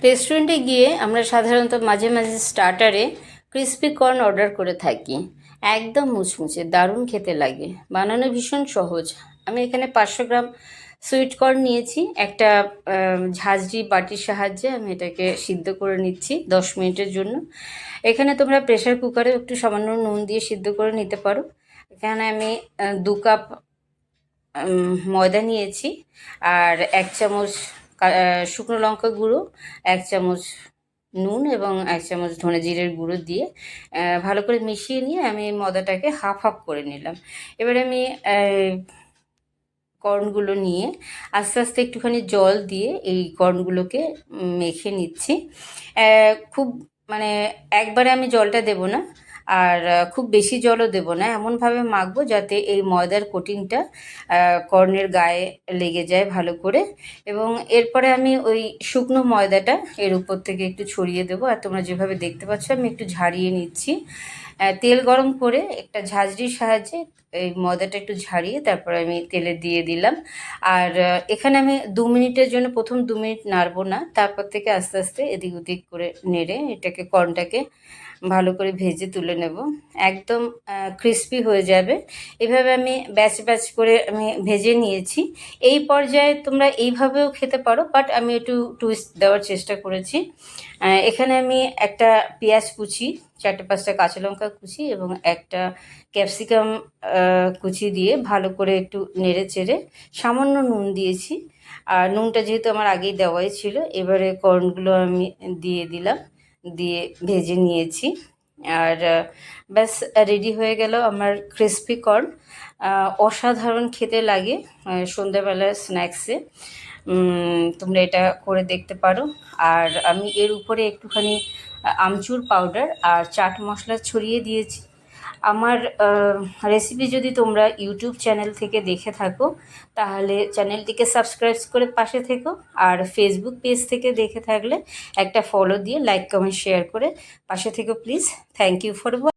রেস্টুরেন্টে গিয়ে আমরা সাধারণত মাঝে মাঝে স্টার্টারে ক্রিস্পি কর্ন অর্ডার করে থাকি। একদম মুচমুচে দারুণ খেতে লাগে, বানানো ভীষণ সহজ। আমি এখানে 500 গ্রাম সুইট কর্ন নিয়েছি। একটা ঝাঁঝরি বাটির সাহায্যে আমি এটাকে সিদ্ধ করে নিচ্ছি 10 মিনিটের জন্য। এখানে তোমরা প্রেশার কুকারে একটু সামান্য নুন দিয়ে সিদ্ধ করে নিতে পারো। এখানে আমি 2 কাপ ময়দা নিয়েছি, আর 1 চামচ শুকনো লঙ্কা গুঁড়ো, 1 চামচ নুন এবং 1 চামচ ধনে জিরের গুঁড়ো দিয়ে ভালো করে মিশিয়ে নিয়ে আমি ময়দাটাকে হাফ হাফ করে নিলাম। এবারে আমি কর্নগুলো নিয়ে আস্তে আস্তে একটুখানি জল দিয়ে এই কর্নগুলোকে মেখে নিচ্ছি। খুব মানে একবারে আমি জলটা দেব না, আর খুব বেশি জলও দেব না। এমনভাবে মাখবো যাতে এই ময়দার কোটিংটা কর্নের গায়ে লেগে যায় ভালো করে। এবং এরপরে আমি ওই শুকনো ময়দাটা এর উপর থেকে একটু ছড়িয়ে দেবো। আর তোমরা যেভাবে দেখতে পাচ্ছ আমি একটু ঝাড়িয়ে নিচ্ছি। তেল গরম করে একটা ঝাঁঝরির সাহায্যে এই ময়দাটা একটু ঝাড়িয়ে তারপরে আমি তেলে দিয়ে দিলাম। আর এখানে আমি 2 মিনিটের জন্য প্রথম 2 মিনিট নাড়বো না, তারপর থেকে আস্তে আস্তে এদিক ওদিক করে নেড়ে এটাকে কর্নটাকে ভালো করে ভেজে তুলে নেব। একদম ক্রিস্পি হয়ে যাবে। এভাবে আমি ব্যাচ ব্যাচ করে আমি ভেজে নিয়েছি। এই পর্যায়ে তোমরা এইভাবেও খেতে পারো, বাট আমি একটু টুইস্ট দেওয়ার চেষ্টা করেছি। এখানে আমি একটা পেঁয়াজ কুচি, 4-5টা কাঁচা লঙ্কা কুচি এবং একটা ক্যাপসিকাম কুচি দিয়ে ভালো করে একটু নেড়ে চেড়ে সামান্য নুন দিয়েছি। আর নুনটা যেহেতু আমার আগেই দেওয়াই ছিল, এবারে কর্নগুলো আমি দিয়ে দিলাম, দিয়ে ভেজে নিয়েছি। আর ব্যাস রেডি হয়ে গেল আমার ক্রিস্পি কর্ন। অসাধারণ খেতে লাগে সন্ধ্যাবেলার স্ন্যাক্সে। তোমরা এটা করে দেখতে পারো। আর আমি এর উপরে একটুখানি আমচুর পাউডার আর চাট মশলা ছড়িয়ে দিয়েছি। আমার রেসিপি যদি তোমরা ইউটিউব চ্যানেল থেকে দেখে থাকো তাহলে চ্যানেলটিকে সাবস্ক্রাইব করে পাশে থেকো, আর ফেসবুক পেজ থেকে দেখে থাকলে একটা ফলো দিয়ে লাইক কমেন্ট শেয়ার করে পাশে থেকো প্লিজ। Thank you for